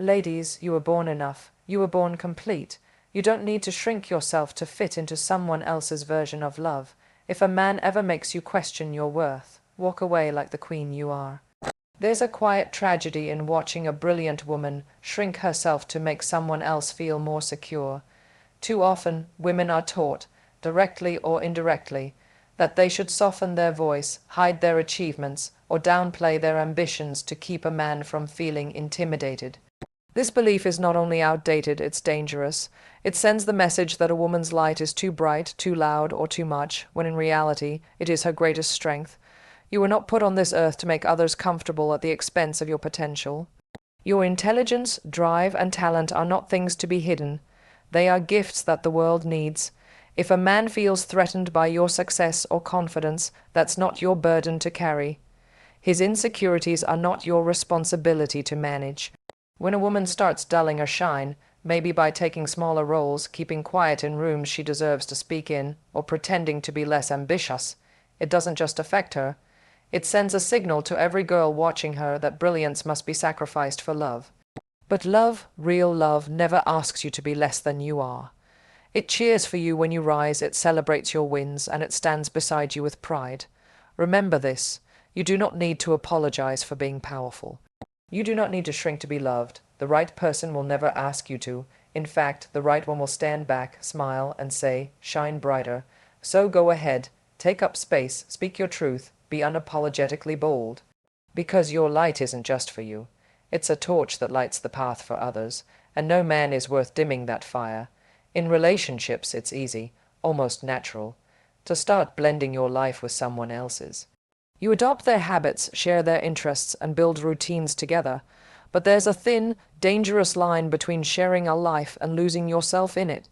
Ladies, you were born enough. You were born complete. You don't need to shrink yourself to fit into someone else's version of love. If a man ever makes you question your worth, walk away like the queen you are. There's a quiet tragedy in watching a brilliant woman shrink herself to make someone else feel more secure. Too often, women are taught, directly or indirectly, that they should soften their voice, hide their achievements, or downplay their ambitions to keep a man from feeling intimidated. This belief is not only outdated, it's dangerous. It sends the message that a woman's light is too bright, too loud, or too much, when in reality, it is her greatest strength. You were not put on this earth to make others comfortable at the expense of your potential. Your intelligence, drive, and talent are not things to be hidden. They are gifts that the world needs. If a man feels threatened by your success or confidence, that's not your burden to carry. His insecurities are not your responsibility to manage. When a woman starts dulling her shine, maybe by taking smaller roles, keeping quiet in rooms she deserves to speak in, or pretending to be less ambitious, it doesn't just affect her. It sends a signal to every girl watching her that brilliance must be sacrificed for love. But love, real love, never asks you to be less than you are. It cheers for you when you rise, it celebrates your wins, and it stands beside you with pride. Remember this: you do not need to apologize for being powerful. You do not need to shrink to be loved. The right person will never ask you to. In fact, the right one will stand back, smile, and say, "Shine brighter." So go ahead, take up space, speak your truth, be unapologetically bold. Because your light isn't just for you. It's a torch that lights the path for others, and no man is worth dimming that fire. In relationships, it's easy, almost natural, to start blending your life with someone else's. You adopt their habits, share their interests, and build routines together. But there's a thin, dangerous line between sharing a life and losing yourself in it.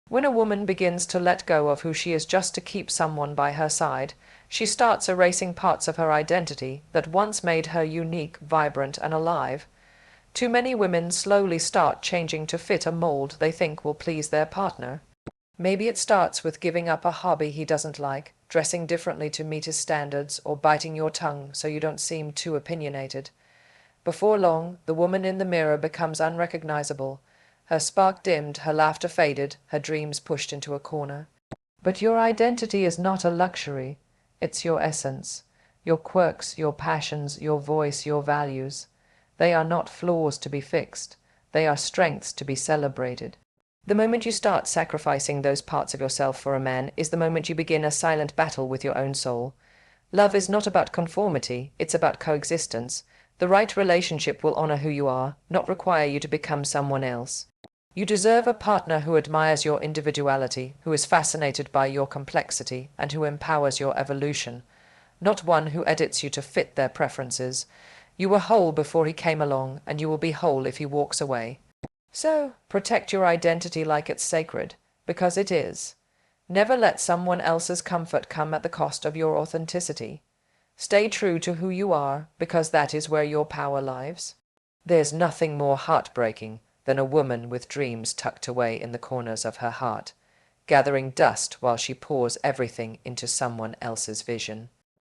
When a woman begins to let go of who she is just to keep someone by her side, she starts erasing parts of her identity that once made her unique, vibrant, and alive. Too many women slowly start changing to fit a mold they think will please their partner. Maybe it starts with giving up a hobby he doesn't like, dressing differently to meet his standards, or biting your tongue so you don't seem too opinionated. Before long, the woman in the mirror becomes unrecognizable. Her spark dimmed, her laughter faded, her dreams pushed into a corner. But your identity is not a luxury. It's your essence, your quirks, your passions, your voice, your values. They are not flaws to be fixed. They are strengths to be celebrated. The moment you start sacrificing those parts of yourself for a man is the moment you begin a silent battle with your own soul. Love is not about conformity, it's about coexistence. The right relationship will honor who you are, not require you to become someone else. You deserve a partner who admires your individuality, who is fascinated by your complexity, and who empowers your evolution, not one who edits you to fit their preferences. You were whole before he came along, and you will be whole if he walks away. So, protect your identity like it's sacred, because it is. Never let someone else's comfort come at the cost of your authenticity. Stay true to who you are, because that is where your power lies. There's nothing more heartbreaking than a woman with dreams tucked away in the corners of her heart, gathering dust while she pours everything into someone else's vision.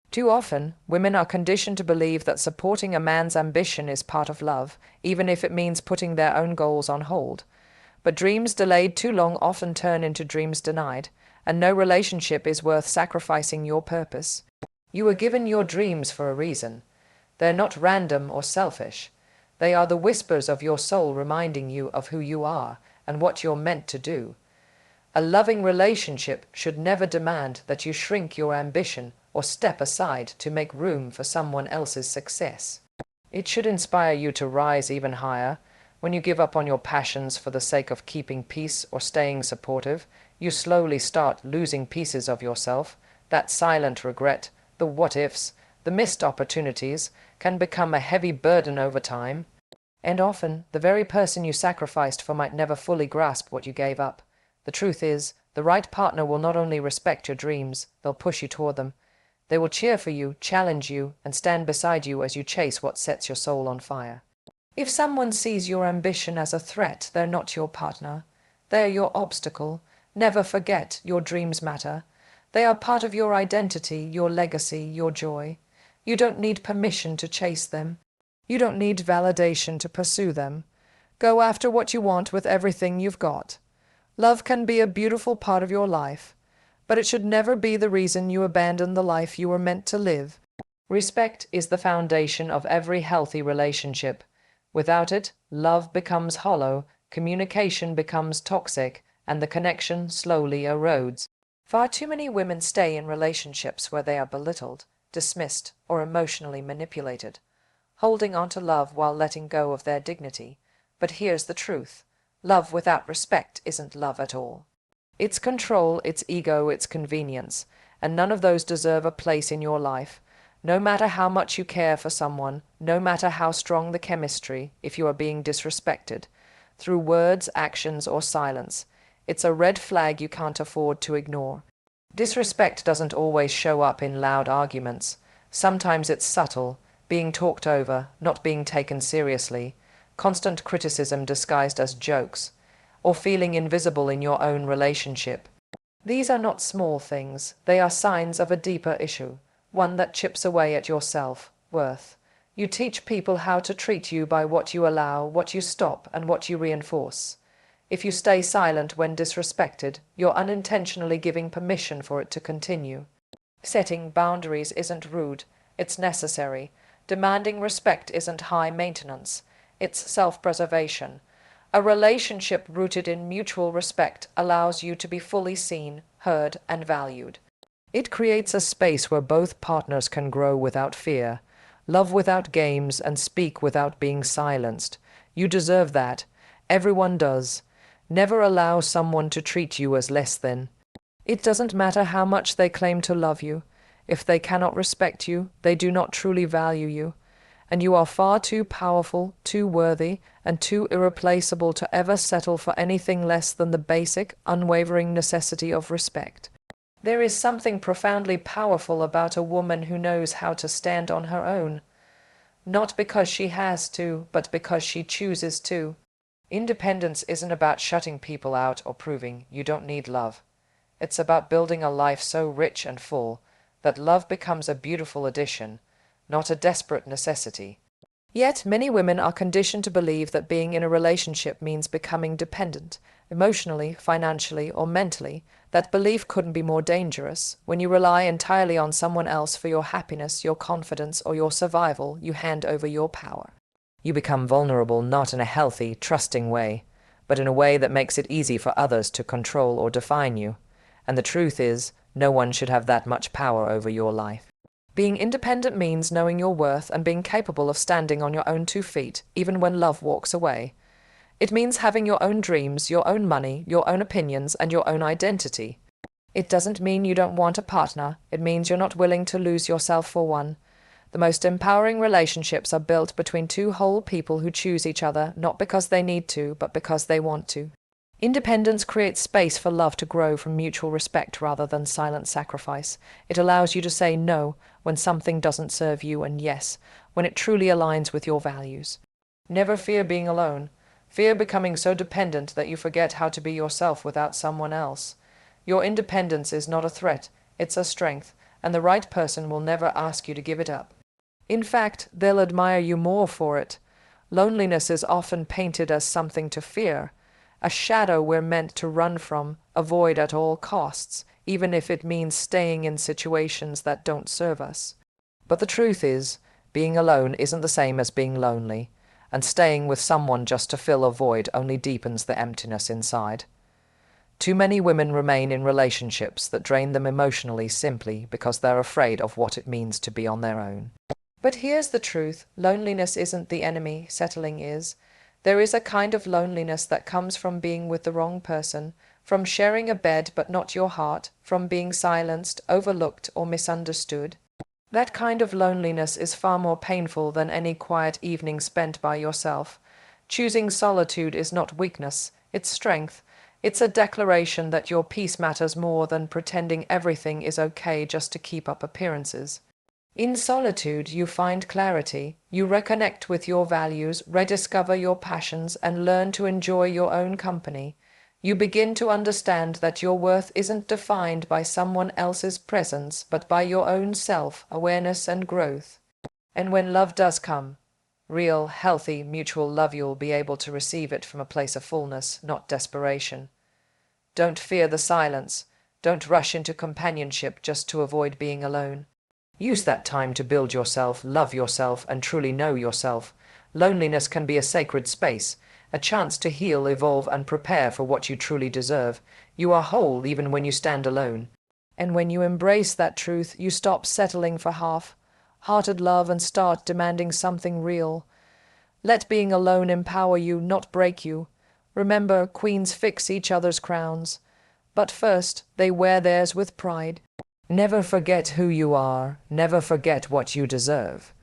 Too often, women are conditioned to believe that supporting a man's ambition is part of love, even if it means putting their own goals on hold. But dreams delayed too long often turn into dreams denied, and no relationship is worth sacrificing your purpose. You were given your dreams for a reason. They're not random or selfish. They are the whispers of your soul reminding you of who you are and what you're meant to do. A loving relationship should never demand that you shrink your ambition or step aside to make room for someone else's success. It should inspire you to rise even higher. When you give up on your passions for the sake of keeping peace or staying supportive, you slowly start losing pieces of yourself. That silent regret, the what-ifs, the missed opportunities, can become a heavy burden over time. And often, the very person you sacrificed for might never fully grasp what you gave up. The truth is, the right partner will not only respect your dreams, they'll push you toward them. They will cheer for you, challenge you, and stand beside you as you chase what sets your soul on fire. If someone sees your ambition as a threat, they're not your partner. They're your obstacle. Never forget, your dreams matter. They are part of your identity, your legacy, your joy. You don't need permission to chase them. You don't need validation to pursue them. Go after what you want with everything you've got. Love can be a beautiful part of your life, but it should never be the reason you abandon the life you were meant to live. Respect is the foundation of every healthy relationship. Without it, love becomes hollow, communication becomes toxic, and the connection slowly erodes. Far too many women stay in relationships where they are belittled, dismissed, or emotionally manipulated, holding on to love while letting go of their dignity. But here's the truth. Love without respect isn't love at all. It's control, it's ego, it's convenience, and none of those deserve a place in your life. No matter how much you care for someone, no matter how strong the chemistry, if you are being disrespected, through words, actions, or silence, it's a red flag you can't afford to ignore. Disrespect doesn't always show up in loud arguments. Sometimes it's subtle, being talked over, not being taken seriously, constant criticism disguised as jokes, or feeling invisible in your own relationship. These are not small things, they are signs of a deeper issue, one that chips away at your self-worth. You teach people how to treat you by what you allow, what you stop, and what you reinforce. If you stay silent when disrespected, you're unintentionally giving permission for it to continue. Setting boundaries isn't rude, it's necessary. Demanding respect isn't high maintenance, it's self-preservation. A relationship rooted in mutual respect allows you to be fully seen, heard, and valued. It creates a space where both partners can grow without fear, love without games, and speak without being silenced. You deserve that. Everyone does. Never allow someone to treat you as less than. It doesn't matter how much they claim to love you. If they cannot respect you, they do not truly value you. And you are far too powerful, too worthy, and too irreplaceable to ever settle for anything less than the basic, unwavering necessity of respect. There is something profoundly powerful about a woman who knows how to stand on her own. Not because she has to, but because she chooses to. Independence isn't about shutting people out or proving you don't need love. It's about building a life so rich and full that love becomes a beautiful addition, not a desperate necessity. Yet many women are conditioned to believe that being in a relationship means becoming dependent, emotionally, financially, or mentally. That belief couldn't be more dangerous. When you rely entirely on someone else for your happiness, your confidence, or your survival, you hand over your power. You become vulnerable not in a healthy, trusting way, but in a way that makes it easy for others to control or define you. And the truth is, no one should have that much power over your life. Being independent means knowing your worth and being capable of standing on your own 2 feet, even when love walks away. It means having your own dreams, your own money, your own opinions, and your own identity. It doesn't mean you don't want a partner. It means you're not willing to lose yourself for one. The most empowering relationships are built between 2 whole people who choose each other, not because they need to, but because they want to. Independence creates space for love to grow from mutual respect rather than silent sacrifice. It allows you to say no when something doesn't serve you and yes when it truly aligns with your values. Never fear being alone. Fear becoming so dependent that you forget how to be yourself without someone else. Your independence is not a threat, it's a strength, and the right person will never ask you to give it up. In fact, they'll admire you more for it. Loneliness is often painted as something to fear, a shadow we're meant to run from, avoid at all costs, even if it means staying in situations that don't serve us. But the truth is, being alone isn't the same as being lonely, and staying with someone just to fill a void only deepens the emptiness inside. Too many women remain in relationships that drain them emotionally simply because they're afraid of what it means to be on their own. But here's the truth, loneliness isn't the enemy, settling is. There is a kind of loneliness that comes from being with the wrong person, from sharing a bed but not your heart, from being silenced, overlooked, or misunderstood. That kind of loneliness is far more painful than any quiet evening spent by yourself. Choosing solitude is not weakness, it's strength. It's a declaration that your peace matters more than pretending everything is okay just to keep up appearances. In solitude, you find clarity, you reconnect with your values, rediscover your passions, and learn to enjoy your own company. You begin to understand that your worth isn't defined by someone else's presence, but by your own self-awareness and growth. And when love does come, Real, healthy, mutual love. You'll be able to receive it from a place of fullness, not desperation. Don't fear the silence. Don't rush into companionship just to avoid being alone. Use that time to build yourself, love yourself, and truly know yourself. Loneliness can be a sacred space, a chance to heal, evolve, and prepare for what you truly deserve. You are whole even when you stand alone. And when you embrace that truth, you stop settling for half-hearted love and start demanding something real. Let being alone empower you, not break you. Remember, queens fix each other's crowns, but first they wear theirs with pride. Never forget who you are, never forget what you deserve.